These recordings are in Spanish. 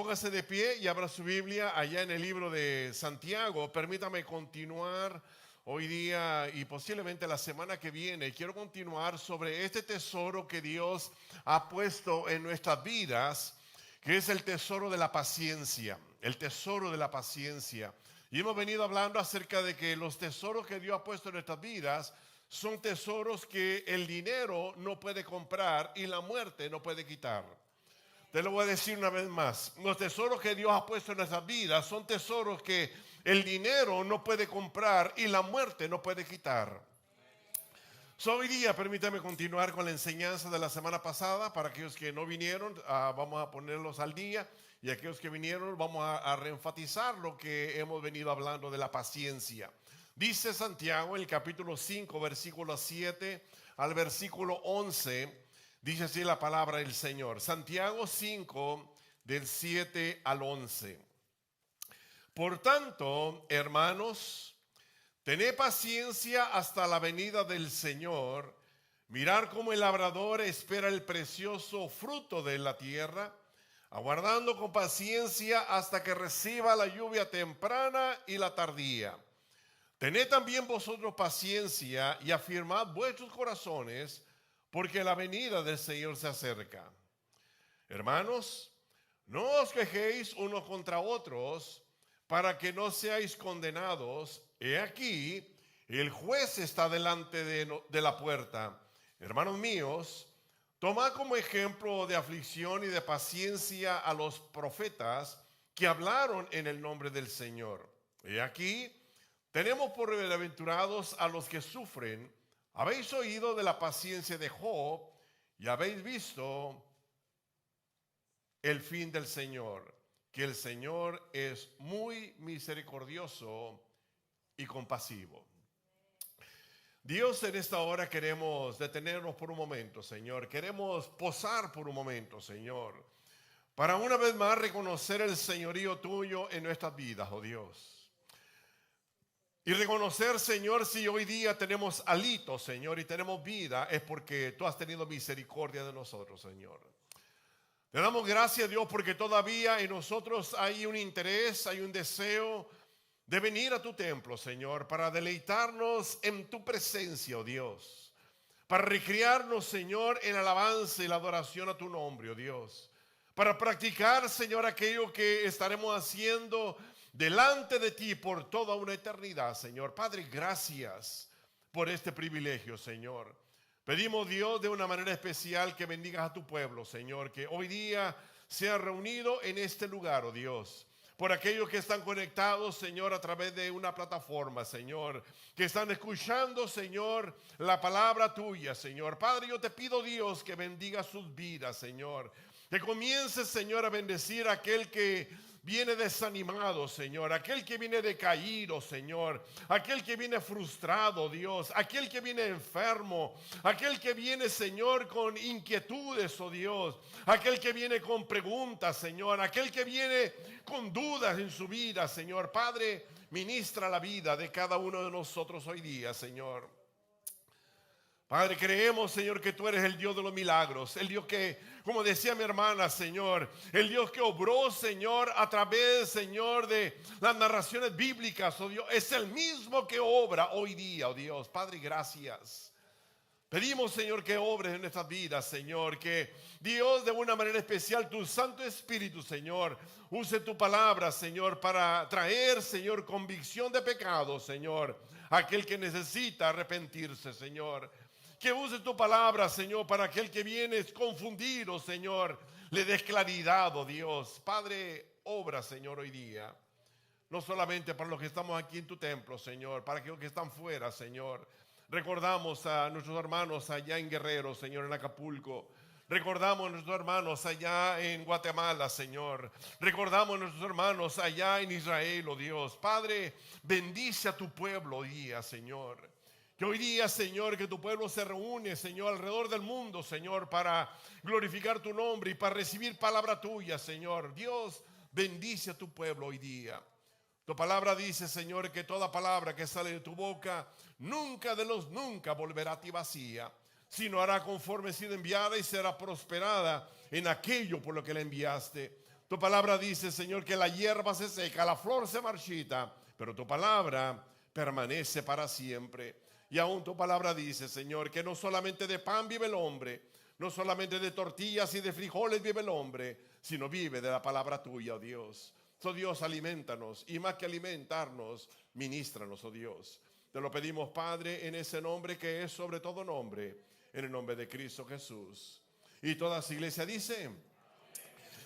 póngase de pie y abra su Biblia allá en el libro de Santiago. Permítame continuar hoy día y posiblemente la semana que viene. Quiero continuar sobre este tesoro que Dios ha puesto en nuestras vidas, que es el tesoro de la paciencia. El tesoro de la paciencia. Y hemos venido hablando acerca de que los tesoros que Dios ha puesto en nuestras vidas son tesoros que el dinero no puede comprar y la muerte no puede quitar. Te lo voy a decir una vez más. Los tesoros que Dios ha puesto en nuestras vidas son tesoros que el dinero no puede comprar y la muerte no puede quitar. Hoy día, permítame continuar con la enseñanza de la semana pasada. Para aquellos que no vinieron, vamos a ponerlos al día. Y aquellos que vinieron, vamos a reenfatizar lo que hemos venido hablando de la paciencia. Dice Santiago en el capítulo 5, versículo 7 al versículo 11. Dice así la palabra del Señor. Santiago 5, del 7 al 11. Por tanto, hermanos, tened paciencia hasta la venida del Señor. Mirar cómo el labrador espera el precioso fruto de la tierra, aguardando con paciencia hasta que reciba la lluvia temprana y la tardía. Tened también vosotros paciencia y afirmad vuestros corazones, porque la venida del Señor se acerca. Hermanos, no os quejéis unos contra otros, para que no seáis condenados. He aquí, el juez está delante de la puerta. Hermanos míos, tomad como ejemplo de aflicción y de paciencia a los profetas que hablaron en el nombre del Señor. He aquí, tenemos por bienaventurados a los que sufren. Habéis oído de la paciencia de Job y habéis visto el fin del Señor, que el Señor es muy misericordioso y compasivo. Dios, en esta hora queremos detenernos por un momento, Señor. Queremos posar por un momento, Señor, para una vez más reconocer el señorío tuyo en nuestras vidas, oh Dios. Y reconocer, Señor, si hoy día tenemos alitos, Señor, y tenemos vida, es porque tú has tenido misericordia de nosotros, Señor. Te damos gracias, Dios, porque todavía en nosotros hay un interés, hay un deseo de venir a tu templo, Señor, para deleitarnos en tu presencia, oh Dios. Para recrearnos, Señor, en alabanza y la adoración a tu nombre, oh Dios. Para practicar, Señor, aquello que estaremos haciendo delante de ti por toda una eternidad, Señor. Padre, gracias por este privilegio, Señor. Pedimos, Dios, de una manera especial que bendigas a tu pueblo, Señor, que hoy día se ha reunido en este lugar, oh Dios. Por aquellos que están conectados, Señor, a través de una plataforma, Señor, que están escuchando, Señor, la palabra tuya, Señor. Padre, yo te pido, Dios, que bendiga sus vidas, Señor. Que comiences, Señor, a bendecir a aquel que viene desanimado, Señor, aquel que viene decaído, Señor, aquel que viene frustrado, Dios, aquel que viene enfermo, aquel que viene, Señor, con inquietudes, oh Dios, aquel que viene con preguntas, Señor, aquel que viene con dudas en su vida, Señor. Padre, ministra la vida de cada uno de nosotros hoy día, Señor. Padre, creemos, Señor, que tú eres el Dios de los milagros, el Dios que, como decía mi hermana, Señor, el Dios que obró, Señor, a través, Señor, de las narraciones bíblicas, oh Dios, es el mismo que obra hoy día, oh Dios. Padre, gracias. Pedimos, Señor, que obres en nuestras vidas, Señor, que Dios, de una manera especial, tu Santo Espíritu, Señor, use tu palabra, Señor, para traer, Señor, convicción de pecado, Señor, a aquel que necesita arrepentirse, Señor. Que use tu palabra, Señor, para aquel que viene confundido, Señor, le des claridad, oh Dios. Padre, obra, Señor, hoy día. No solamente para los que estamos aquí en tu templo, Señor, para aquellos que están fuera, Señor. Recordamos a nuestros hermanos allá en Guerrero, Señor, en Acapulco. Recordamos a nuestros hermanos allá en Guatemala, Señor. Recordamos a nuestros hermanos allá en Israel, oh Dios. Padre, bendice a tu pueblo hoy día, Señor. Que hoy día, Señor, que tu pueblo se reúne, Señor, alrededor del mundo, Señor, para glorificar tu nombre y para recibir palabra tuya, Señor. Dios, bendice a tu pueblo hoy día. Tu palabra dice, Señor, que toda palabra que sale de tu boca nunca de los nunca volverá a ti vacía, sino hará conforme ha sido enviada y será prosperada en aquello por lo que la enviaste. Tu palabra dice, Señor, que la hierba se seca, la flor se marchita, pero tu palabra permanece para siempre. Y aún tu palabra dice, Señor, que no solamente de pan vive el hombre, no solamente de tortillas y de frijoles vive el hombre, sino vive de la palabra tuya, oh Dios. Oh Dios, alimentanos, y más que alimentarnos, ministranos, oh Dios. Te lo pedimos, Padre, en ese nombre que es sobre todo nombre, en el nombre de Cristo Jesús. Y toda su iglesia dice,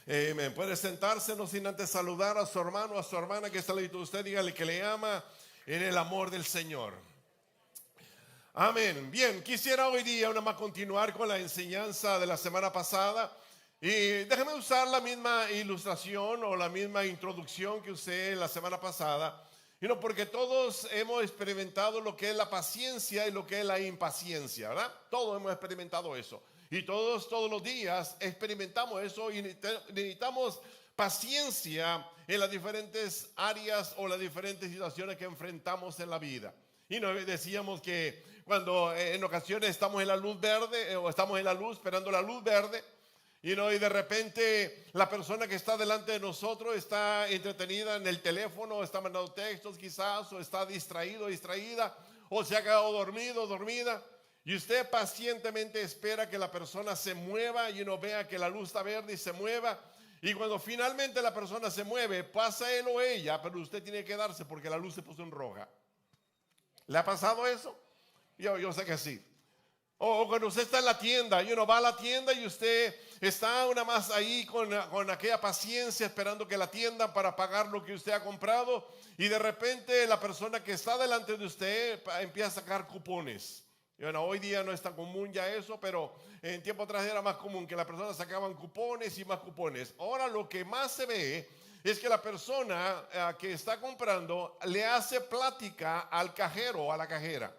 amén. Puede sentarse, no sin antes saludar a su hermano, a su hermana que está al lado de usted. Dígale que le ama en el amor del Señor. Amén. Bien, quisiera hoy día una más continuar con la enseñanza de la semana pasada. Y déjeme usar la misma ilustración o la misma introducción que usé la semana pasada. Porque todos hemos experimentado lo que es la paciencia y lo que es la impaciencia, ¿verdad? Todos hemos experimentado eso. Y todos los días experimentamos eso y necesitamos paciencia en las diferentes áreas o las diferentes situaciones que enfrentamos en la vida. Y nos decíamos que cuando en ocasiones estamos en la luz verde o estamos en la luz esperando la luz verde, y de repente la persona que está delante de nosotros está entretenida en el teléfono, está mandando textos quizás, o está distraído, distraída, o se ha quedado dormido, dormida. Y usted pacientemente espera que la persona se mueva y uno vea que la luz está verde y se mueva. Y cuando finalmente la persona se mueve, pasa él o ella, pero usted tiene que quedarse porque la luz se puso en roja. ¿Le ha pasado eso? Yo sé que sí. O cuando usted está en la tienda y uno va a la tienda y usted está una más ahí con aquella paciencia esperando que la atiendan para pagar lo que usted ha comprado. Y de repente la persona que está delante de usted empieza a sacar cupones. Y hoy día no es tan común ya eso, pero en tiempo atrás era más común que las personas sacaban cupones y más cupones. Ahora lo que más se ve es que la persona que está comprando le hace plática al cajero o a la cajera.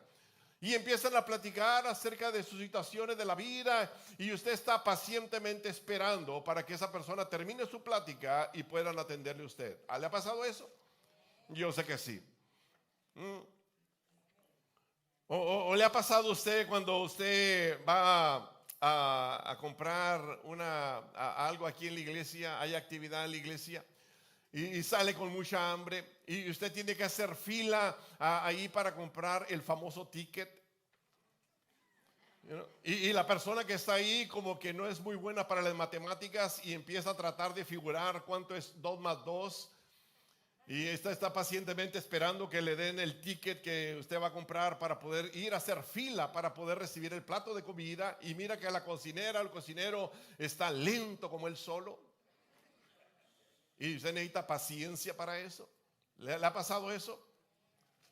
Y empiezan a platicar acerca de sus situaciones de la vida y usted está pacientemente esperando para que esa persona termine su plática y puedan atenderle a usted. ¿Le ha pasado eso? Yo sé que sí. ¿O le ha pasado a usted cuando usted va a comprar algo aquí en la iglesia, hay actividad en la iglesia y sale con mucha hambre y usted tiene que hacer fila ahí para comprar el famoso ticket? Y la persona que está ahí como que no es muy buena para las matemáticas y empieza a tratar de figurar cuánto es 2 más 2. Y está pacientemente esperando que le den el ticket que usted va a comprar para poder ir a hacer fila para poder recibir el plato de comida. Y mira que la cocinera, el cocinero está lento como él solo. Y usted necesita paciencia para eso. ¿Le ha pasado eso?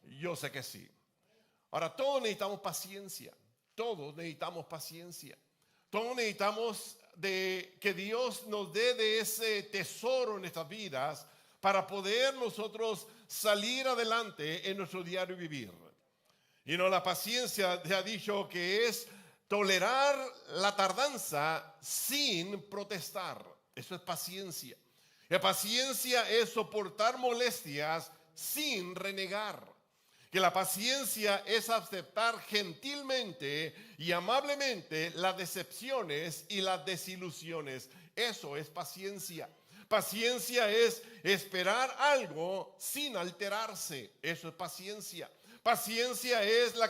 Yo sé que sí. Ahora, todos necesitamos paciencia. Todos necesitamos paciencia. Todos necesitamos de que Dios nos dé de ese tesoro en nuestras vidas para poder nosotros salir adelante en nuestro diario vivir. Y la paciencia se ha dicho que es tolerar la tardanza sin protestar. Eso es paciencia. La paciencia es soportar molestias sin renegar. Que la paciencia es aceptar gentilmente y amablemente las decepciones y las desilusiones. Eso es paciencia. Paciencia es esperar algo sin alterarse. Eso es paciencia. Paciencia es la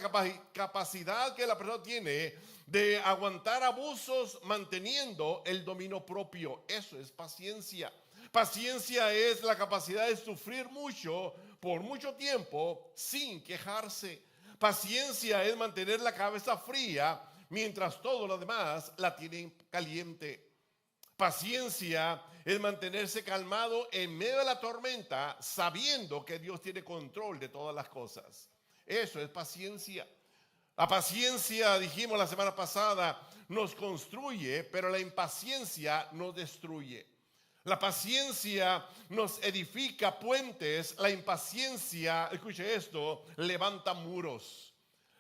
capacidad que la persona tiene de aguantar abusos manteniendo el dominio propio. Eso es paciencia. Paciencia es la capacidad de sufrir mucho por mucho tiempo sin quejarse. Paciencia es mantener la cabeza fría mientras todo lo demás la tienen caliente. Paciencia es mantenerse calmado en medio de la tormenta sabiendo que Dios tiene control de todas las cosas. Eso es paciencia. La paciencia, dijimos la semana pasada, nos construye, pero la impaciencia nos destruye. La paciencia nos edifica puentes, la impaciencia, escuche esto, levanta muros.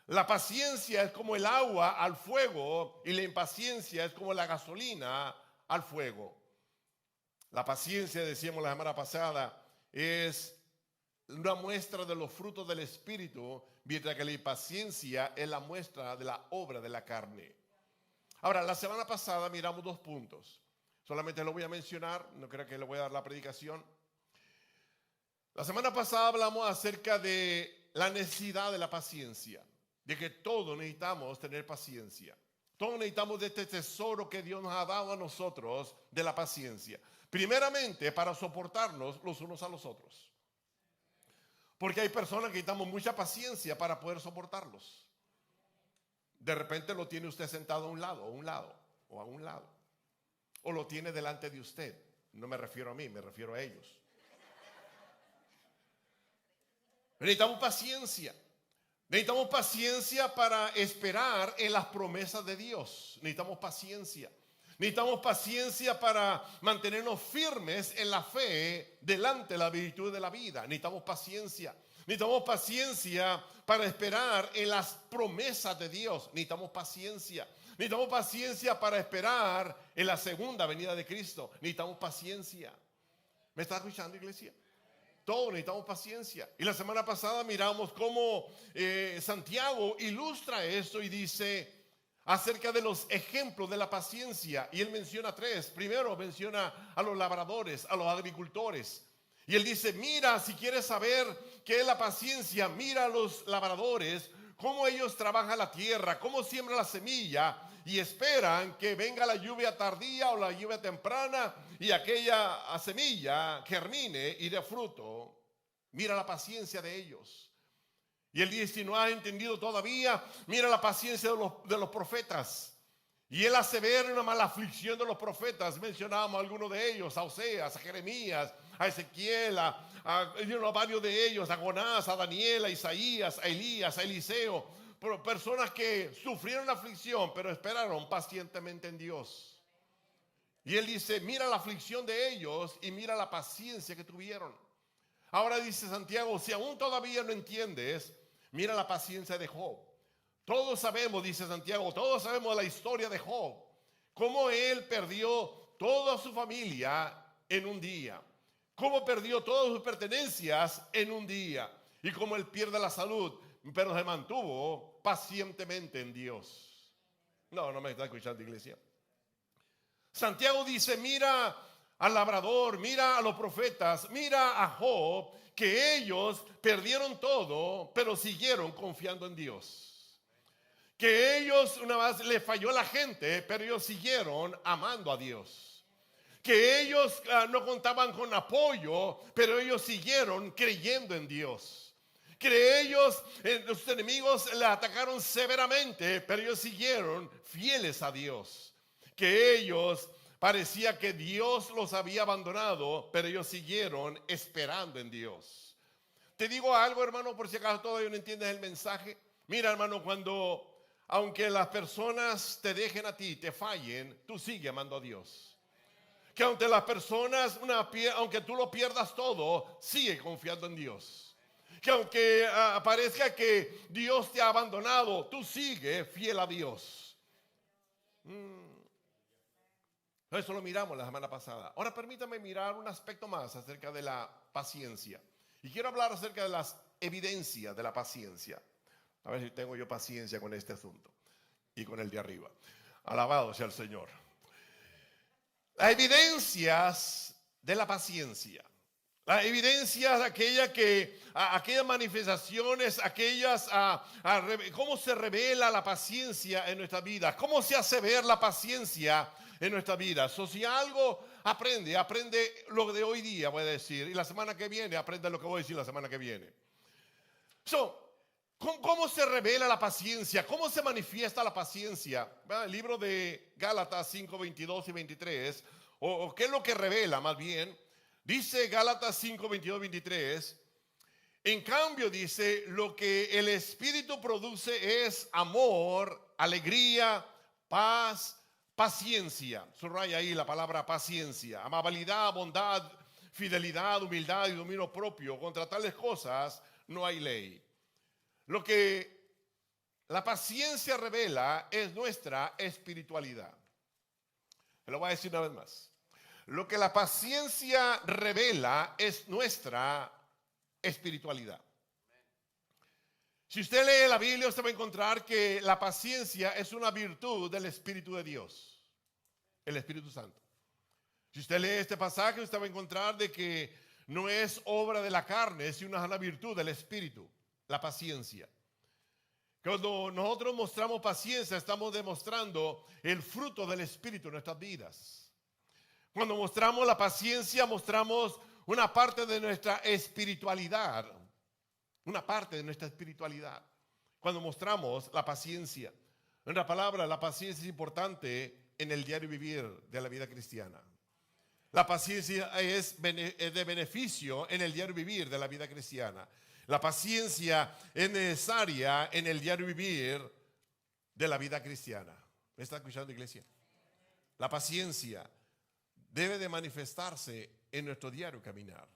La paciencia es como el agua al fuego y la impaciencia es como la gasolina al fuego. La paciencia, decíamos la semana pasada, es una muestra de los frutos del Espíritu, mientras que la impaciencia es la muestra de la obra de la carne. Ahora, la semana pasada miramos 2 puntos. Solamente lo voy a mencionar, no creo que le voy a dar la predicación. La semana pasada hablamos acerca de la necesidad de la paciencia, de que todos necesitamos tener paciencia. Todos necesitamos de este tesoro que Dios nos ha dado a nosotros, de la paciencia. Primeramente, para soportarnos los unos a los otros. Porque hay personas que necesitamos mucha paciencia para poder soportarlos. De repente lo tiene usted sentado a un lado, o a un lado. O lo tiene delante de usted. No me refiero a mí, me refiero a ellos. Necesitamos paciencia. Necesitamos paciencia para esperar en las promesas de Dios. Necesitamos paciencia. Necesitamos paciencia para mantenernos firmes en la fe delante de la virtud de la vida. Necesitamos paciencia. Necesitamos paciencia para esperar en las promesas de Dios. Necesitamos paciencia. Necesitamos paciencia para esperar en la segunda venida de Cristo. Necesitamos paciencia. ¿Me está escuchando, iglesia? Todos necesitamos paciencia. Y la semana pasada miramos cómo Santiago ilustra esto y dice acerca de los ejemplos de la paciencia. Y él menciona tres. Primero menciona a los labradores, a los agricultores. Y él dice, mira, si quieres saber qué es la paciencia, mira a los labradores, cómo ellos trabajan la tierra, cómo siembran la semilla y esperan que venga la lluvia tardía o la lluvia temprana y aquella semilla germine y dé fruto. Mira la paciencia de ellos. Y él dice, si no has entendido todavía, mira la paciencia de los profetas. Y él hace ver una mala aflicción de los profetas. Mencionamos a algunos de ellos, a Oseas, a Jeremías, a Ezequiel, a varios de ellos, a Jonás, a Daniel, a Isaías, a Elías, a Eliseo. Personas que sufrieron la aflicción, pero esperaron pacientemente en Dios. Y él dice, mira la aflicción de ellos y mira la paciencia que tuvieron. Ahora dice Santiago, si aún todavía no entiendes, mira la paciencia de Job. Todos sabemos, dice Santiago, todos sabemos la historia de Job. Cómo él perdió toda su familia en un día. Cómo perdió todas sus pertenencias en un día. Y cómo él pierde la salud, pero se mantuvo pacientemente en Dios. No me está escuchando, iglesia. Santiago dice, mira al labrador, mira a los profetas, mira a Job, que ellos perdieron todo, pero siguieron confiando en Dios. Que ellos, una vez les falló la gente, pero ellos siguieron amando a Dios. Que ellos no contaban con apoyo, pero ellos siguieron creyendo en Dios. Que ellos, los enemigos le atacaron severamente, pero ellos siguieron fieles a Dios. Que ellos parecía que Dios los había abandonado, pero ellos siguieron esperando en Dios. Te digo algo, hermano, por si acaso todavía no entiendes el mensaje. Mira, hermano, aunque las personas te dejen a ti, te fallen, tú sigue amando a Dios. Que aunque las personas, aunque tú lo pierdas todo, sigue confiando en Dios. Que aunque parezca que Dios te ha abandonado, tú sigue fiel a Dios. Eso lo miramos la semana pasada. Ahora permítame mirar un aspecto más acerca de la paciencia. Y quiero hablar acerca de las evidencias de la paciencia. A ver si tengo yo paciencia con este asunto y con el de arriba. Alabado sea el Señor. Las evidencias de la paciencia. Las evidencias, aquellas manifestaciones, cómo se revela la paciencia en nuestra vida, cómo se hace ver la paciencia en nuestra vida. Si algo aprende lo de hoy día, voy a decir, y la semana que viene aprende lo que voy a decir la semana que viene. ¿Cómo se revela la paciencia? ¿Cómo se manifiesta la paciencia? El libro de Gálatas 5, 22 y 23, o qué es lo que revela más bien. Dice Gálatas 5, 22 y 23, en cambio dice, lo que el Espíritu produce es amor, alegría, paz, paciencia. Subraya ahí la palabra paciencia, amabilidad, bondad, fidelidad, humildad y dominio propio. Contra tales cosas no hay ley. Lo que la paciencia revela es nuestra espiritualidad. Lo voy a decir una vez más. Lo que la paciencia revela es nuestra espiritualidad. Si usted lee la Biblia, usted va a encontrar que la paciencia es una virtud del Espíritu de Dios, el Espíritu Santo. Si usted lee este pasaje, usted va a encontrar de que no es obra de la carne, sino una virtud del Espíritu, la paciencia. Cuando nosotros mostramos paciencia, estamos demostrando el fruto del Espíritu en nuestras vidas. Cuando mostramos la paciencia, mostramos una parte de nuestra espiritualidad. Una parte de nuestra espiritualidad. Cuando mostramos la paciencia. En la palabra, la paciencia es importante en el diario vivir de la vida cristiana. La paciencia es de beneficio en el diario vivir de la vida cristiana. La paciencia es necesaria en el diario vivir de la vida cristiana. ¿Me está escuchando, iglesia? La paciencia debe de manifestarse en nuestro diario caminar.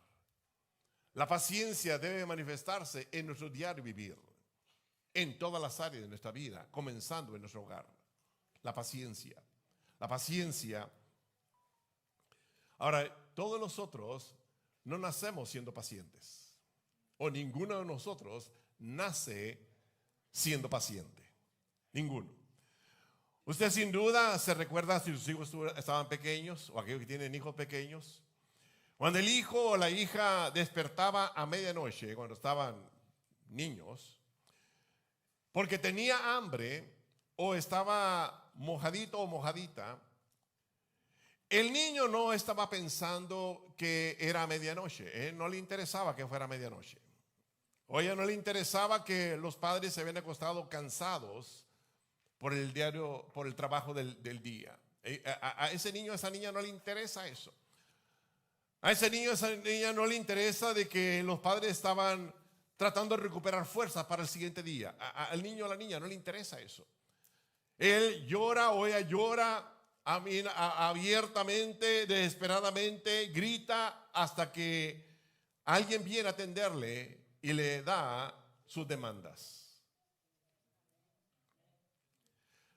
La paciencia debe de manifestarse en nuestro diario vivir, en todas las áreas de nuestra vida, comenzando en nuestro hogar. La paciencia. La paciencia. Ahora, todos nosotros no nacemos siendo pacientes. O ninguno de nosotros nace siendo paciente. Ninguno. Usted sin duda se recuerda si sus hijos estaban pequeños o aquellos que tienen hijos pequeños. Cuando el hijo o la hija despertaba a medianoche, cuando estaban niños, porque tenía hambre o estaba mojadito o mojadita, el niño no estaba pensando que era medianoche. No le interesaba que fuera medianoche. O ella no le interesaba que los padres se habían acostado cansados por el diario, por el trabajo del día. A ese niño, a esa niña no le interesa eso. A ese niño, a esa niña no le interesa de que los padres estaban tratando de recuperar fuerzas para el siguiente día. Al niño o a la niña no le interesa eso. Él llora o ella llora abiertamente, desesperadamente, grita hasta que alguien viene a atenderle y le da sus demandas.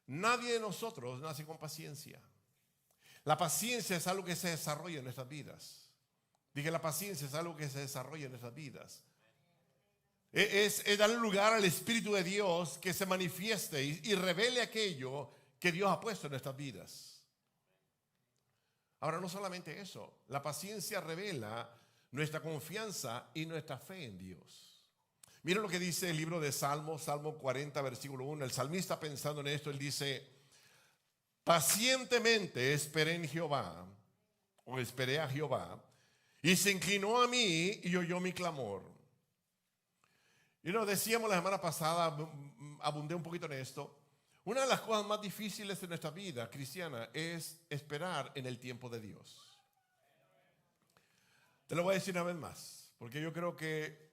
Nadie de nosotros nace con paciencia. La paciencia es algo que se desarrolla en nuestras vidas. Dije, la paciencia es algo que se desarrolla en nuestras vidas. Es darle lugar al Espíritu de Dios que se manifieste y revele aquello que Dios ha puesto en nuestras vidas. Ahora, no solamente eso, la paciencia revela nuestra confianza y nuestra fe en Dios. Miren lo que dice el libro de Salmos, Salmo 40, versículo 1. El salmista, pensando en esto, él dice: pacientemente esperé en Jehová, o esperé a Jehová, y se inclinó a mí y oyó mi clamor. Y nos decíamos la semana pasada, abundé un poquito en esto. Una de las cosas más difíciles de nuestra vida cristiana es esperar en el tiempo de Dios. Te lo voy a decir una vez más, porque yo creo que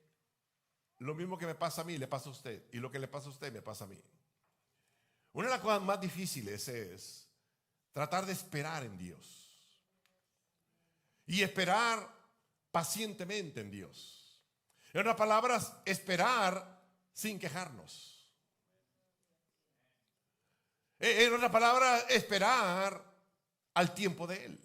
lo mismo que me pasa a mí le pasa a usted, y lo que le pasa a usted me pasa a mí. Una de las cosas más difíciles es tratar de esperar en Dios y esperar pacientemente en Dios. En otras palabras, esperar sin quejarnos. En otras palabras, esperar al tiempo de Él.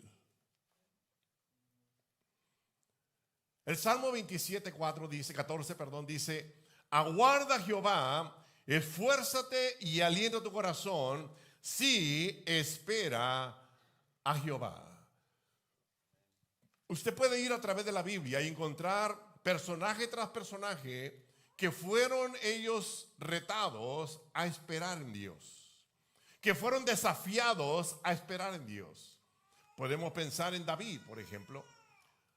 El Salmo 27:14 dice: aguarda Jehová, esfuérzate y alienta tu corazón si espera a Jehová. Usted puede ir a través de la Biblia y encontrar personaje tras personaje que fueron ellos retados a esperar en Dios, que fueron desafiados a esperar en Dios. Podemos pensar en David, por ejemplo.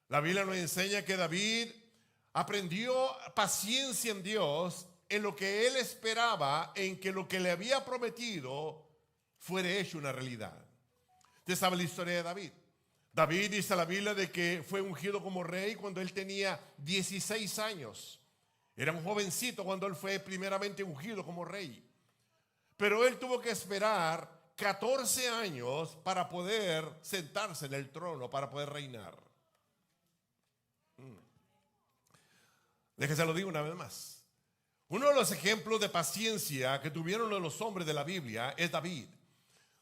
La Biblia nos enseña que David aprendió paciencia en Dios en lo que él esperaba, en que lo que le había prometido fuera hecho una realidad. Usted sabe la historia de David. David dice la Biblia de que fue ungido como rey cuando él tenía 16 años. Era un jovencito cuando él fue primeramente ungido como rey. Pero él tuvo que esperar 14 años para poder sentarse en el trono, para poder reinar. Déjese lo digo una vez más. Uno de los ejemplos de paciencia que tuvieron los hombres de la Biblia es David.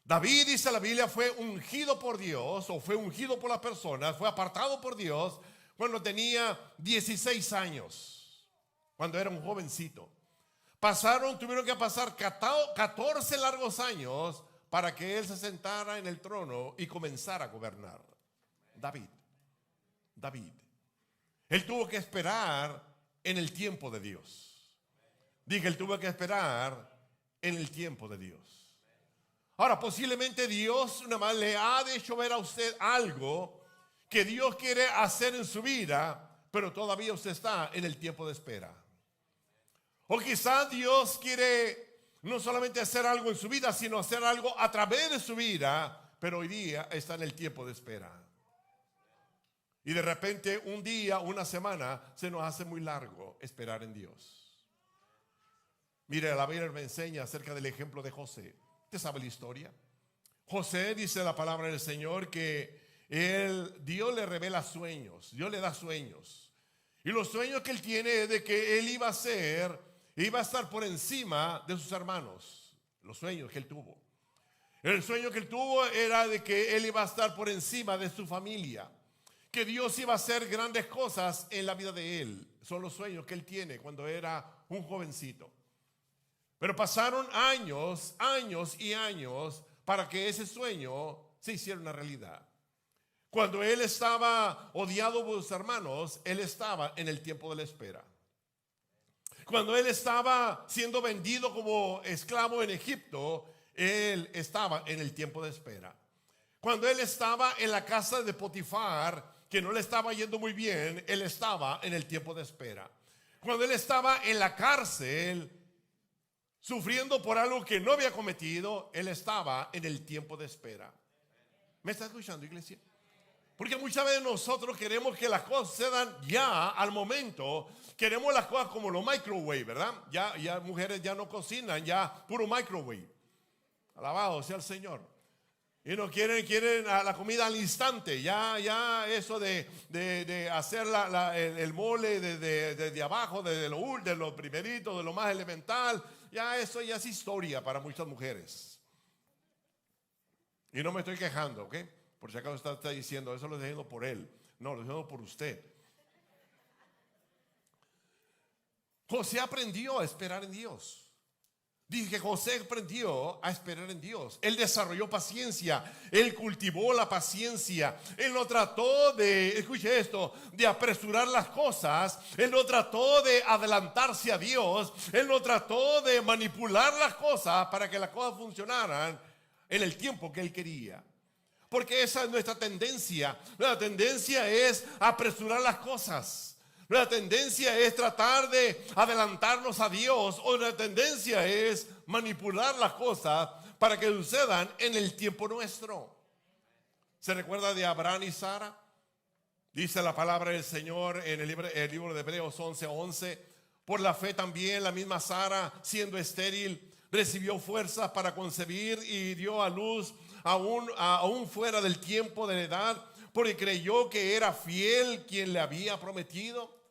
David, dice la Biblia, fue ungido por Dios, o fue ungido por las personas, fue apartado por Dios cuando tenía 16 años, cuando era un jovencito. Tuvieron que pasar 14 largos años para que él se sentara en el trono y comenzara a gobernar. David. David. Él tuvo que esperar en el tiempo de Dios. Dije, él tuvo que esperar en el tiempo de Dios. Ahora, posiblemente Dios una vez le ha hecho ver a usted algo que Dios quiere hacer en su vida, pero todavía usted está en el tiempo de espera. O quizás Dios quiere no solamente hacer algo en su vida, sino hacer algo a través de su vida, pero hoy día está en el tiempo de espera. Y de repente un día, una semana, se nos hace muy largo esperar en Dios. Mire, la Biblia me enseña acerca del ejemplo de José. ¿Usted sabe la historia? José, dice la palabra del Señor, que Dios le revela sueños, Dios le da sueños. Y los sueños que él tiene es de que él iba a estar por encima de sus hermanos. Los sueños que él tuvo. El sueño que él tuvo era de que él iba a estar por encima de su familia. Que Dios iba a hacer grandes cosas en la vida de él. Son los sueños que él tiene cuando era un jovencito. Pero pasaron años, años y años para que ese sueño se hiciera una realidad. Cuando él estaba odiado por sus hermanos, él estaba en el tiempo de la espera. Cuando él estaba siendo vendido como esclavo en Egipto, él estaba en el tiempo de espera. Cuando él estaba en la casa de Potifar, que no le estaba yendo muy bien, él estaba en el tiempo de espera. Cuando él estaba en la cárcel, sufriendo por algo que no había cometido, él estaba en el tiempo de espera. ¿Me está escuchando, iglesia? Porque muchas veces nosotros queremos que las cosas se dan ya, al momento. Queremos las cosas como los microwave, ¿verdad? Ya mujeres ya no cocinan, ya puro microwave. Alabado sea el Señor. Y no quieren a la comida al instante. Ya eso de hacer el mole desde abajo, de lo primerito, de lo más elemental. Ya eso ya es historia para muchas mujeres. Y no me estoy quejando, ¿ok? Por si acaso está diciendo, eso lo estoy diciendo por él. No, lo estoy diciendo por usted. José aprendió a esperar en Dios. Dije que José aprendió a esperar en Dios. Él desarrolló paciencia. Él cultivó la paciencia. Él no trató de, escuche esto, de apresurar las cosas. Él no trató de adelantarse a Dios. Él no trató de manipular las cosas para que las cosas funcionaran en el tiempo que él quería. Porque esa es nuestra tendencia. La tendencia es apresurar las cosas. La tendencia es tratar de adelantarnos a Dios, o la tendencia es manipular las cosas para que sucedan en el tiempo nuestro. ¿Se recuerda de Abraham y Sara? Dice la palabra del Señor en el libro de Hebreos 11:11. Por la fe también la misma Sara, siendo estéril, recibió fuerzas para concebir y dio a luz aún fuera del tiempo de la edad, porque creyó que era fiel quien le había prometido.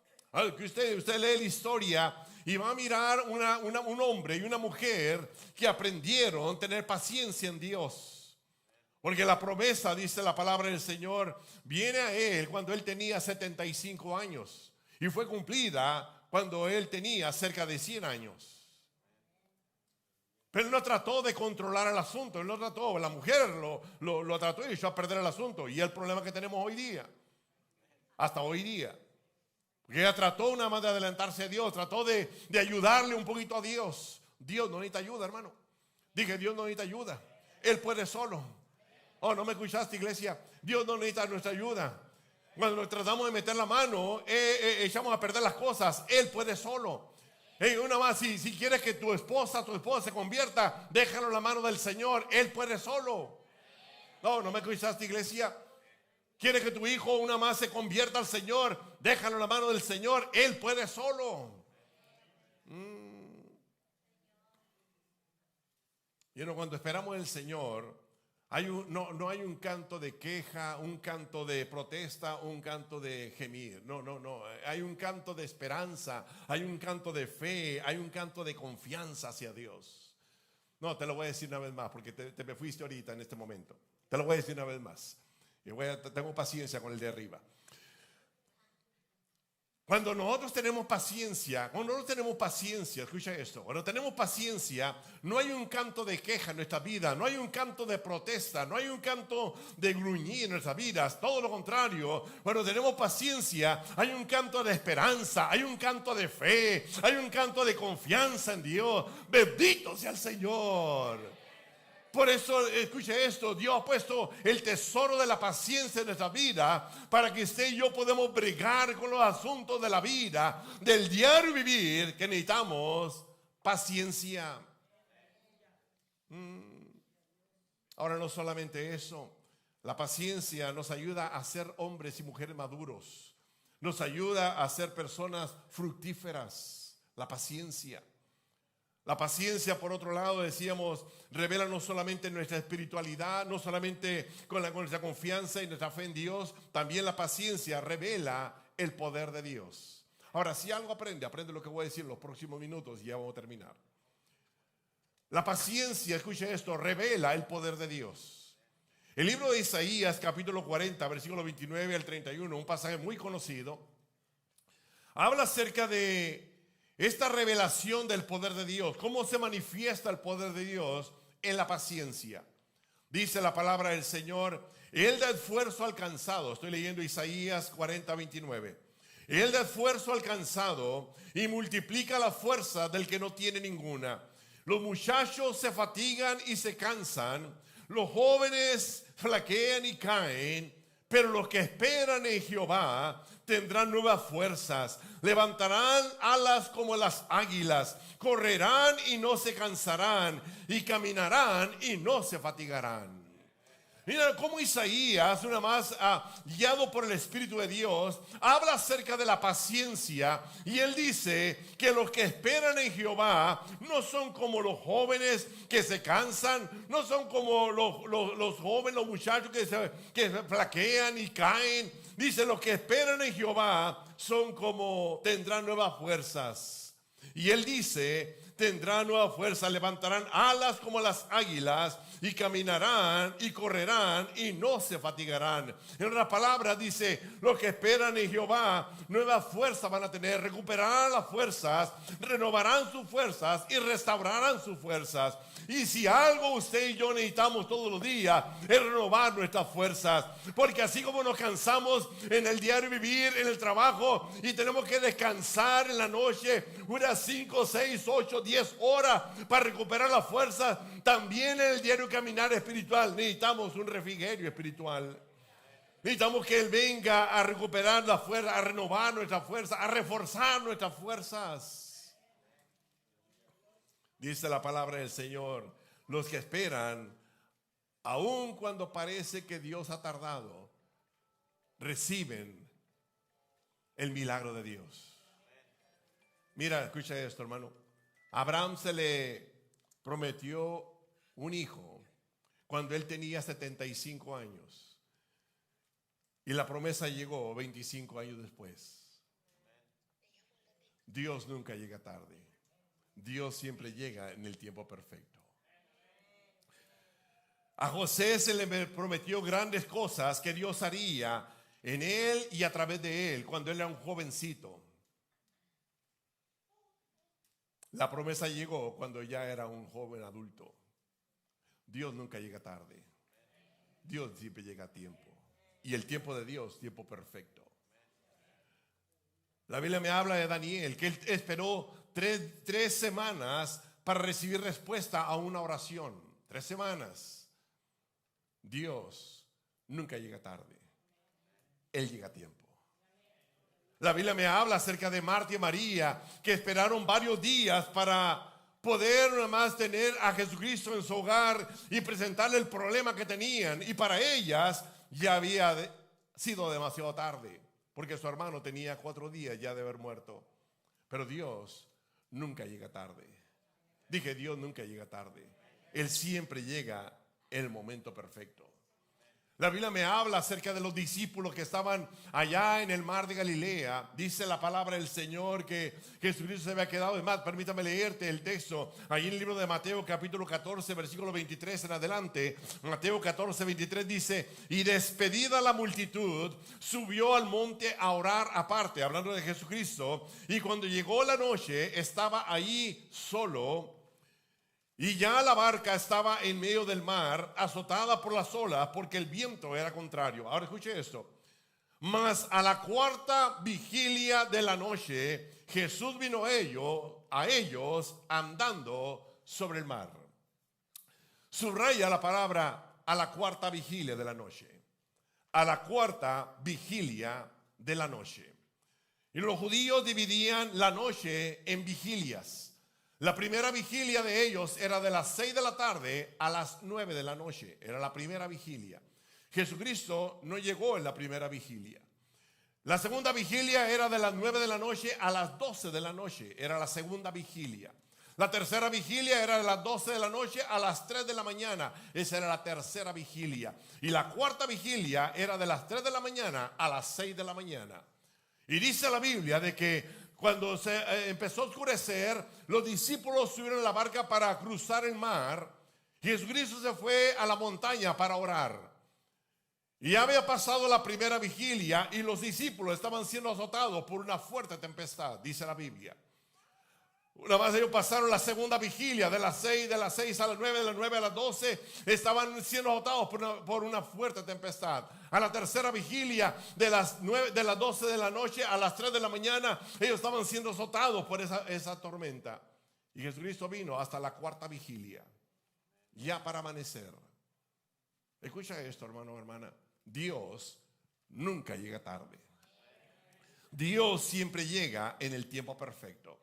Que usted lee la historia y va a mirar un hombre y una mujer que aprendieron a tener paciencia en Dios. Porque la promesa, dice la palabra del Señor, viene a él cuando él tenía 75 años y fue cumplida cuando él tenía cerca de 100 años. Pero él no trató de controlar el asunto, él no trató, la mujer lo trató y echó a perder el asunto. Y el problema que tenemos hoy día, hasta hoy día. Porque ella trató nada más de adelantarse a Dios, trató de ayudarle un poquito a Dios. Dios no necesita ayuda, hermano. Dije, Dios no necesita ayuda. Él puede solo. Oh, ¿no me escuchaste, iglesia? Dios no necesita nuestra ayuda. Cuando nos tratamos de meter la mano, echamos a perder las cosas. Él puede solo. Una más, si quieres que tu esposa se convierta, déjalo en la mano del Señor. Él puede solo. ¿No me escuchaste, iglesia? ¿Quieres que tu hijo una más se convierta al Señor? Déjalo en la mano del Señor. Él puede solo. Cuando esperamos en el Señor, no hay un canto de queja, un canto de protesta, un canto de gemir. No. Hay un canto de esperanza, hay un canto de fe, hay un canto de confianza hacia Dios. No, te lo voy a decir una vez más porque te me fuiste ahorita en este momento. Te lo voy a decir una vez más. Y tengo paciencia con el de arriba. Cuando nosotros tenemos paciencia, escucha esto, cuando tenemos paciencia, no hay un canto de queja en nuestra vida, no hay un canto de protesta, no hay un canto de gruñir en nuestras vidas, todo lo contrario, cuando tenemos paciencia, hay un canto de esperanza, hay un canto de fe, hay un canto de confianza en Dios. Bendito sea el Señor. Por eso, escuche esto, Dios ha puesto el tesoro de la paciencia en nuestra vida para que usted y yo podamos bregar con los asuntos de la vida, del diario vivir, que necesitamos paciencia. Ahora, no solamente eso, la paciencia nos ayuda a ser hombres y mujeres maduros, nos ayuda a ser personas fructíferas, la paciencia. La paciencia, por otro lado, decíamos, revela no solamente nuestra espiritualidad, no solamente con nuestra confianza y nuestra fe en Dios, también la paciencia revela el poder de Dios. Ahora, si algo aprende lo que voy a decir en los próximos minutos y ya vamos a terminar. La paciencia, escuche esto, revela el poder de Dios. El libro de Isaías, capítulo 40, versículo 29 al 31, un pasaje muy conocido, habla acerca de esta revelación del poder de Dios, cómo se manifiesta el poder de Dios en la paciencia. Dice la palabra del Señor, Él da esfuerzo al cansado. Estoy leyendo Isaías 40, 29. Él da esfuerzo al cansado y multiplica la fuerza del que no tiene ninguna. Los muchachos se fatigan y se cansan, los jóvenes flaquean y caen, pero los que esperan en Jehová tendrán nuevas fuerzas, levantarán alas como las águilas, correrán y no se cansarán, y caminarán y no se fatigarán. Mira cómo Isaías, una más guiado por el Espíritu de Dios, habla acerca de la paciencia, y él dice que los que esperan en Jehová no son como los jóvenes que se cansan, no son como los jóvenes, los muchachos que flaquean y caen. Dice, los que esperan en Jehová son como, tendrán nuevas fuerzas. Y él dice, tendrán nuevas fuerzas, levantarán alas como las águilas, y caminarán y correrán y no se fatigarán. En otras palabras dice, los que esperan en Jehová nuevas fuerzas van a tener, recuperarán las fuerzas, renovarán sus fuerzas y restaurarán sus fuerzas. Y si algo usted y yo necesitamos todos los días es renovar nuestras fuerzas, porque así como nos cansamos en el diario vivir, en el trabajo, y tenemos que descansar en la noche unas 5, 6, 8, 10 horas para recuperar las fuerzas, también en el diario caminar espiritual necesitamos un refrigerio espiritual. Necesitamos que Él venga a recuperar la fuerza, a renovar nuestras fuerzas, a reforzar nuestras fuerzas. Dice la palabra del Señor, los que esperan, aun cuando parece que Dios ha tardado, reciben el milagro de Dios. Mira, escucha esto, hermano. A Abraham se le prometió un hijo cuando él tenía 75 años. Y la promesa llegó 25 años después. Dios nunca llega tarde. Dios siempre llega en el tiempo perfecto. A José se le prometió grandes cosas que Dios haría en él y a través de él cuando él era un jovencito. La promesa llegó cuando ya era un joven adulto. Dios nunca llega tarde. Dios siempre llega a tiempo. Y el tiempo de Dios, tiempo perfecto. La Biblia me habla de Daniel, que él esperó tres semanas para recibir respuesta a una oración. 3 semanas. Dios nunca llega tarde. Él llega a tiempo. La Biblia me habla acerca de Marta y María, que esperaron varios días para poder nada más tener a Jesucristo en su hogar y presentarle el problema que tenían. Y para ellas ya había sido demasiado tarde, porque su hermano tenía 4 días ya de haber muerto. Pero Dios nunca llega tarde. Dije, Dios nunca llega tarde. Él siempre llega en el momento perfecto. La Biblia me habla acerca de los discípulos que estaban allá en el mar de Galilea. Dice la palabra del Señor que Jesucristo se había quedado. Es más, permítame leerte el texto. Allí en el libro de Mateo capítulo 14, versículo 23 en adelante. Mateo 14, 23 dice: y despedida la multitud, subió al monte a orar aparte, hablando de Jesucristo. Y cuando llegó la noche, estaba ahí solo. Y ya la barca estaba en medio del mar, azotada por las olas, porque el viento era contrario. Ahora escuche esto. Mas a la cuarta vigilia de la noche, Jesús vino a ellos andando sobre el mar. Subraya la palabra a la cuarta vigilia de la noche. A la cuarta vigilia de la noche. Y los judíos dividían la noche en vigilias. La primera vigilia de ellos era de las 6 de la tarde a las 9 de la noche. Era la primera vigilia. Jesucristo no llegó en la primera vigilia. La segunda vigilia era de las 9 de la noche a las 12 de la noche. Era la segunda vigilia. La tercera vigilia era de las 12 de la noche a las 3 de la mañana. Esa era la tercera vigilia. Y la cuarta vigilia era de las 3 de la mañana a las 6 de la mañana. Y dice la Biblia de que cuando se empezó a oscurecer, los discípulos subieron a la barca para cruzar el mar. Jesucristo se fue a la montaña para orar. Y ya había pasado la primera vigilia y los discípulos estaban siendo azotados por una fuerte tempestad, dice la Biblia. Una vez ellos pasaron la segunda vigilia de las 6 a las 9, de las 9 a las 12, estaban siendo azotados por una fuerte tempestad. A la tercera vigilia de las 12 de la noche a las 3 de la mañana, ellos estaban siendo azotados por esa tormenta. Y Jesucristo vino hasta la cuarta vigilia, ya para amanecer. Escucha esto, hermano o hermana. Dios nunca llega tarde. Dios siempre llega en el tiempo perfecto.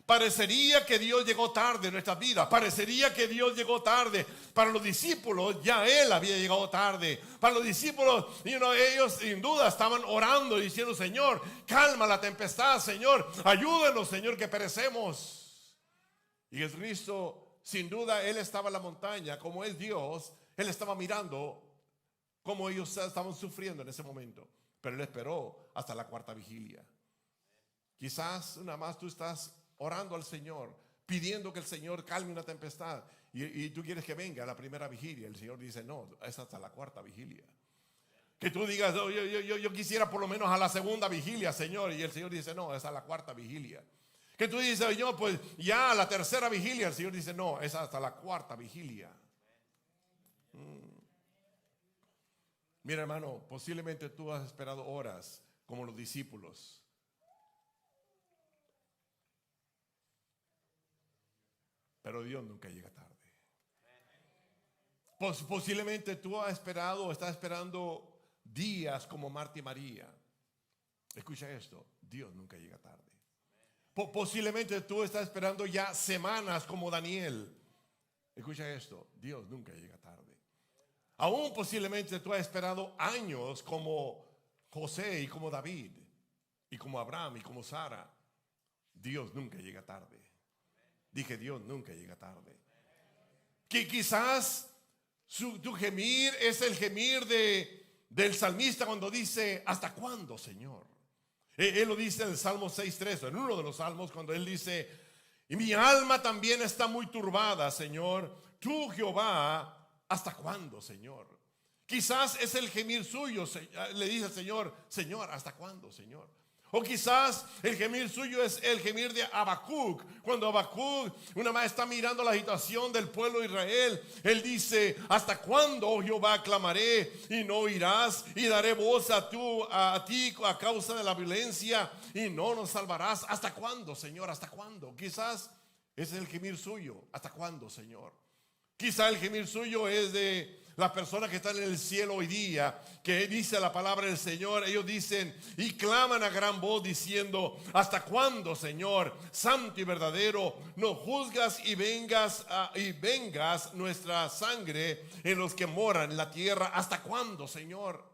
Parecería que Dios llegó tarde en nuestras vidas. Parecería que Dios llegó tarde. Para los discípulos ya Él había llegado tarde. Para los discípulos, ellos sin duda estaban orando y diciendo: Señor, calma la tempestad. Señor, ayúdenos, Señor, que perecemos. Y Jesucristo, sin duda, Él estaba en la montaña. Como es Dios, Él estaba mirando cómo ellos estaban sufriendo en ese momento. Pero Él esperó hasta la cuarta vigilia. Quizás nada más tú estás orando al Señor, pidiendo que el Señor calme una tempestad, y tú quieres que venga a la primera vigilia. El Señor dice: no, es hasta la cuarta vigilia. Que tú digas: oh, yo quisiera por lo menos a la segunda vigilia, Señor, y el Señor dice: no, es a la cuarta vigilia. Que tú dices: yo pues ya a la tercera vigilia. El Señor dice: no, es hasta la cuarta vigilia. Mira, hermano, posiblemente tú has esperado horas como los discípulos. Pero Dios nunca llega tarde. Posiblemente tú has esperado o estás esperando días como Marta y María. Escucha esto: Dios nunca llega tarde. Posiblemente tú estás esperando ya semanas como Daniel. Escucha esto: Dios nunca llega tarde. Aún posiblemente tú has esperado años como José y como David y como Abraham y como Sara. Dios nunca llega tarde. Dije: Dios nunca llega tarde. Que quizás tu gemir es el gemir del salmista cuando dice: ¿hasta cuándo, Señor? Él lo dice en el Salmo 6:3, en uno de los salmos, cuando él dice: y mi alma también está muy turbada, Señor. Tú, Jehová, ¿hasta cuándo, Señor? Quizás es el gemir suyo. Le dice al Señor: Señor, ¿hasta cuándo, Señor? O quizás el gemir suyo es el gemir de Habacuc. Cuando Habacuc una vez está mirando la agitación del pueblo de Israel, él dice: ¿hasta cuándo, oh Jehová, clamaré y no oirás? Y daré voz a ti a causa de la violencia y no nos salvarás. ¿Hasta cuándo, Señor? ¿Hasta cuándo? Quizás ese es el gemir suyo. ¿Hasta cuándo, Señor? Quizá el gemir suyo es de las personas que están en el cielo hoy día, que dice la palabra del Señor. Ellos dicen y claman a gran voz diciendo: ¿hasta cuándo, Señor, santo y verdadero, no juzgas y vengas nuestra sangre en los que moran en la tierra? ¿Hasta cuándo, Señor?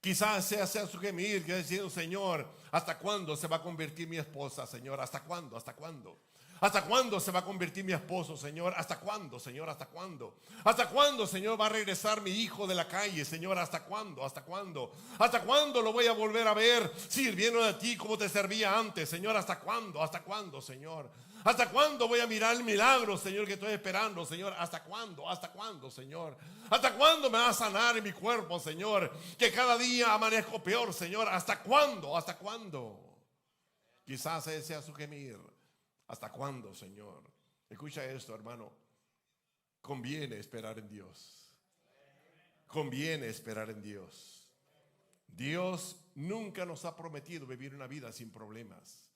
Quizás sea su gemir, que diciendo: Señor, ¿hasta cuándo se va a convertir mi esposa, Señor? ¿Hasta cuándo? ¿Hasta cuándo? ¿Hasta cuándo se va a convertir mi esposo, Señor? ¿Hasta cuándo, Señor? ¿Hasta cuándo? ¿Hasta cuándo, Señor, va a regresar mi hijo de la calle, Señor? ¿Hasta cuándo? ¿Hasta cuándo? ¿Hasta cuándo lo voy a volver a ver sirviendo a ti como te servía antes, Señor? ¿Hasta cuándo? ¿Hasta cuándo, Señor? ¿Hasta cuándo voy a mirar el milagro, Señor, que estoy esperando, Señor? ¿Hasta cuándo? ¿Hasta cuándo, Señor? ¿Hasta cuándo me va a sanar en mi cuerpo, Señor? Que cada día amanezco peor, Señor. ¿Hasta cuándo? ¿Hasta cuándo? Quizás ese sea su gemir. ¿Hasta cuándo, Señor? Escucha esto, hermano. Conviene esperar en Dios. Conviene esperar en Dios. Dios nunca nos ha prometido vivir una vida sin problemas.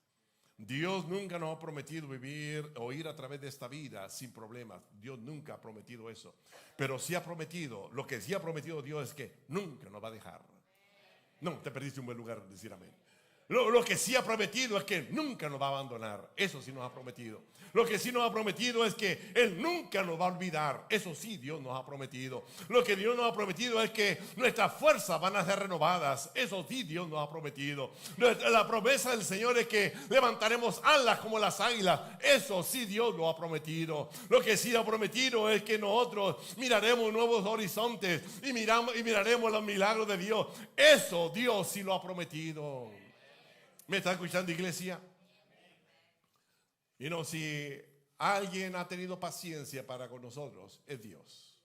Dios nunca nos ha prometido vivir o ir a través de esta vida sin problemas. Dios nunca ha prometido eso. Pero sí ha prometido, lo que sí ha prometido Dios es que nunca nos va a dejar. No, te perdiste un buen lugar de decir amén. Lo que sí ha prometido es que nunca nos va a abandonar. Eso sí nos ha prometido. Lo que sí nos ha prometido es que Él nunca nos va a olvidar. Eso sí Dios nos ha prometido. Lo que Dios nos ha prometido es que nuestras fuerzas van a ser renovadas. Eso sí Dios nos ha prometido. La promesa del Señor es que levantaremos alas como las águilas. Eso sí Dios nos ha prometido. Lo que sí ha prometido es que nosotros miraremos nuevos horizontes y miraremos los milagros de Dios. Eso Dios sí lo ha prometido. ¿Me está escuchando, iglesia? Y no, si alguien ha tenido paciencia para con nosotros, es Dios.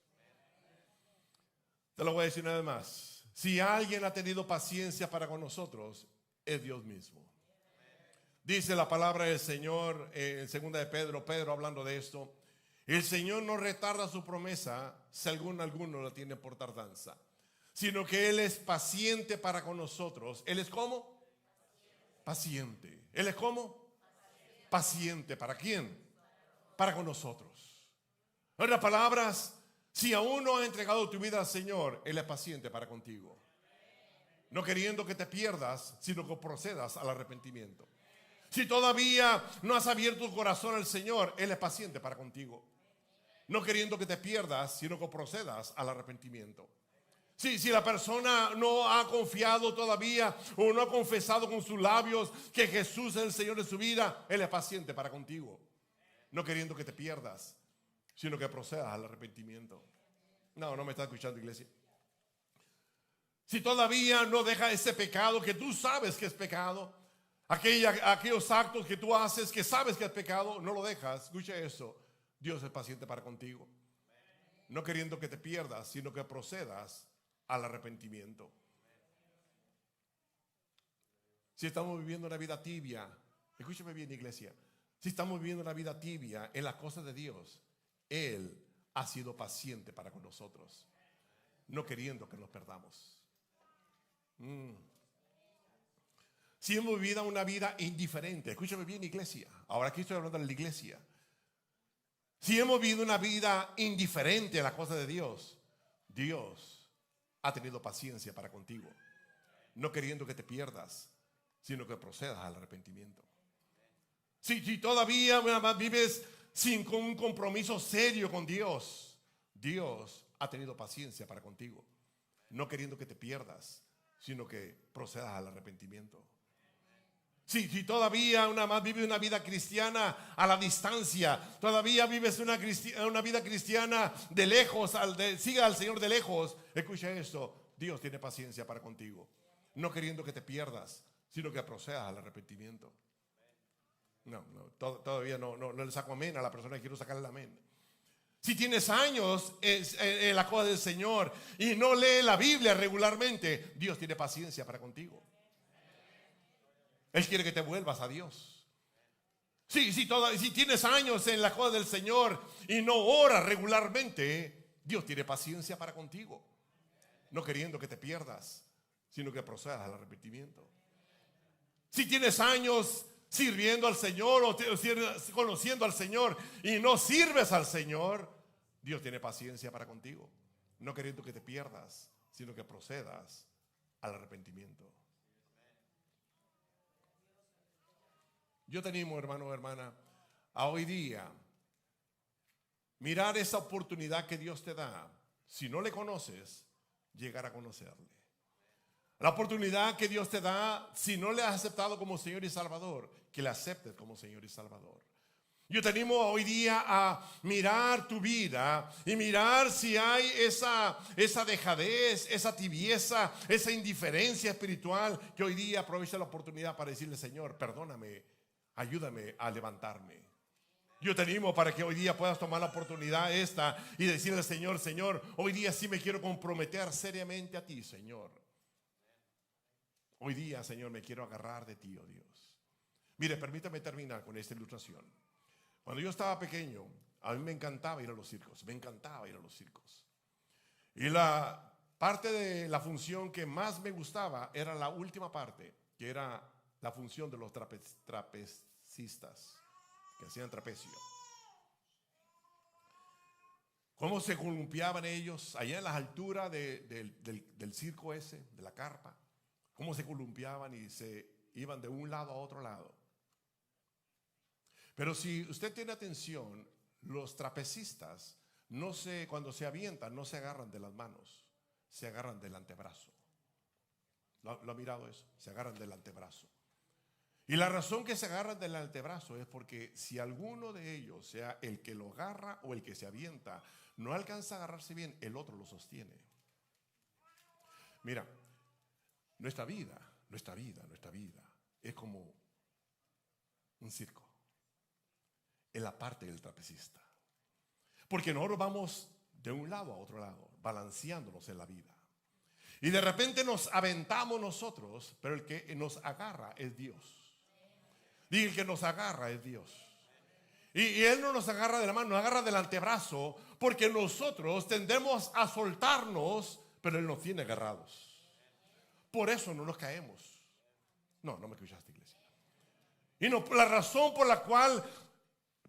Te lo voy a decir una vez más. Si alguien ha tenido paciencia para con nosotros, es Dios mismo. Dice la palabra del Señor en 2 de Pedro hablando de esto. El Señor no retarda su promesa, si alguno la tiene por tardanza, sino que Él es paciente para con nosotros. ¿Él es cómo? Paciente. ¿Él es cómo? Paciente. ¿Para quién? Para con nosotros. En otras palabras, si aún no has entregado tu vida al Señor, Él es paciente para contigo. No queriendo que te pierdas, sino que procedas al arrepentimiento. Si todavía no has abierto tu corazón al Señor, Él es paciente para contigo. No queriendo que te pierdas, sino que procedas al arrepentimiento. Si la persona no ha confiado todavía o no ha confesado con sus labios que Jesús es el Señor de su vida, Él es paciente para contigo. No queriendo que te pierdas, sino que procedas al arrepentimiento. No me está escuchando, iglesia. Si todavía no deja ese pecado que tú sabes que es pecado, aquellos actos que tú haces que sabes que es pecado, no lo dejas. Escucha eso. Dios es paciente para contigo. No queriendo que te pierdas, sino que procedas al arrepentimiento. Si estamos viviendo una vida tibia, escúchame bien, iglesia. Si estamos viviendo una vida tibia en las cosas de Dios, Él ha sido paciente para con nosotros, no queriendo que nos perdamos. Si hemos vivido una vida indiferente, escúchame bien, iglesia. Ahora aquí estoy hablando de la iglesia. Si hemos vivido una vida indiferente a las cosas de Dios, Dios ha tenido paciencia para contigo, no queriendo que te pierdas, sino que procedas al arrepentimiento. Si todavía vives sin un compromiso serio con Dios, Dios ha tenido paciencia para contigo, no queriendo que te pierdas, sino que procedas al arrepentimiento. Si todavía vives una vida cristiana a la distancia, todavía vives una vida cristiana de lejos, siga al Señor de lejos, escucha esto, Dios tiene paciencia para contigo, no queriendo que te pierdas, sino que procedas al arrepentimiento. Todavía no le saco amén a la persona que quiero sacarle el amén. Si tienes años en la cosa del Señor y no lee la Biblia regularmente, Dios tiene paciencia para contigo. Él quiere que te vuelvas a Dios. Si tienes años en la cosa del Señor y no oras regularmente, Dios tiene paciencia para contigo, no queriendo que te pierdas, sino que procedas al arrepentimiento. Si tienes años sirviendo al Señor o conociendo al Señor y no sirves al Señor, Dios tiene paciencia para contigo, no queriendo que te pierdas, sino que procedas al arrepentimiento. Yo te animo, hermano o hermana, a hoy día mirar esa oportunidad que Dios te da. Si no le conoces, llegar a conocerle. La oportunidad que Dios te da, si no le has aceptado como Señor y Salvador, que le aceptes como Señor y Salvador. Yo te animo hoy día a mirar tu vida y mirar si hay esa dejadez, esa tibieza, esa indiferencia espiritual, que hoy día aprovecha la oportunidad para decirle: Señor, perdóname, ayúdame a levantarme. Yo te animo para que hoy día puedas tomar la oportunidad esta y decirle al Señor: Señor, hoy día sí me quiero comprometer seriamente a ti, Señor. Hoy día, Señor, me quiero agarrar de ti, oh Dios. Mire, permítame terminar con esta ilustración. Cuando yo estaba pequeño, a mí me encantaba ir a los circos, me encantaba ir a los circos. Y la parte de la función que más me gustaba era la última parte, que era la función de los trapecistas, que hacían trapecio. Cómo se columpiaban ellos allá en las alturas del circo ese, de la carpa. Cómo se columpiaban y se iban de un lado a otro lado. Pero si usted tiene atención, los trapecistas cuando se avientan, no se agarran de las manos, se agarran del antebrazo. ¿Lo ha mirado eso? Se agarran del antebrazo. Y la razón que se agarran del antebrazo es porque si alguno de ellos, sea el que lo agarra o el que se avienta, no alcanza a agarrarse bien, el otro lo sostiene. Mira, nuestra vida es como un circo. En la parte del trapecista. Porque nosotros vamos de un lado a otro lado, balanceándonos en la vida. Y de repente nos aventamos nosotros, pero el que nos agarra es Dios. Diga, el que nos agarra es Dios. Y Él no nos agarra de la mano, nos agarra del antebrazo, porque nosotros tendemos a soltarnos, pero Él nos tiene agarrados. Por eso no nos caemos. No me escuchaste, iglesia. Y no, la razón por la cual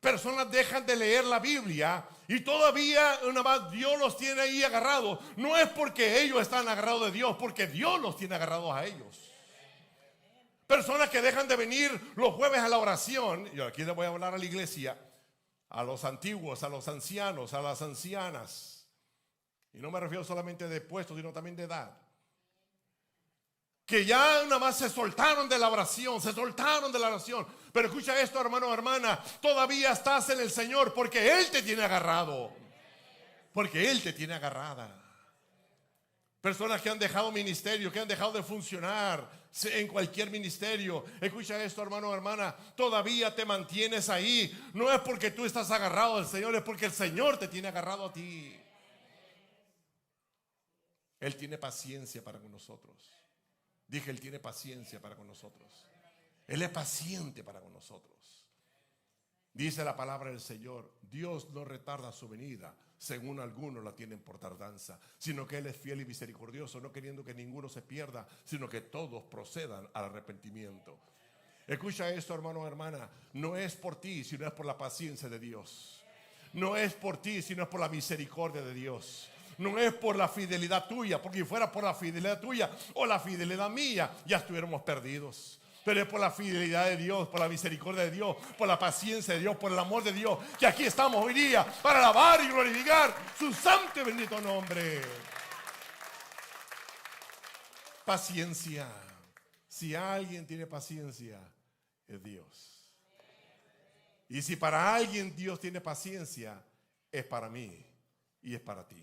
personas dejan de leer la Biblia y todavía una más Dios los tiene ahí agarrados, no es porque ellos están agarrados de Dios, porque Dios los tiene agarrados a ellos. Personas que dejan de venir los jueves a la oración, y aquí le voy a hablar a la iglesia, a los antiguos, a los ancianos, a las ancianas, y no me refiero solamente de puestos, sino también de edad, que ya nada más se soltaron de la oración, Pero escucha esto, hermano o hermana, todavía estás en el Señor porque Él te tiene agarrado. Porque Él te tiene agarrada. Personas que han dejado ministerio, que han dejado de funcionar en cualquier ministerio. Escucha esto, hermano o hermana, todavía te mantienes ahí. No es porque tú estás agarrado del Señor, es porque el Señor te tiene agarrado a ti. Él tiene paciencia para con nosotros. Dije, Él tiene paciencia para con nosotros. Él es paciente para con nosotros. Dice la palabra del Señor: Dios no retarda su venida, según algunos la tienen por tardanza, sino que Él es fiel y misericordioso, no queriendo que ninguno se pierda, sino que todos procedan al arrepentimiento. Escucha esto, hermano o hermana, no es por ti, sino es por la paciencia de Dios. No es por ti, sino es por la misericordia de Dios. No es por la fidelidad tuya, porque si fuera por la fidelidad tuya o la fidelidad mía, ya estuviéramos perdidos. Pero es por la fidelidad de Dios, por la misericordia de Dios, por la paciencia de Dios, por el amor de Dios, que aquí estamos hoy día para alabar y glorificar su santo y bendito nombre. Paciencia. Si alguien tiene paciencia, es Dios. Y si para alguien Dios tiene paciencia, es para mí y es para ti.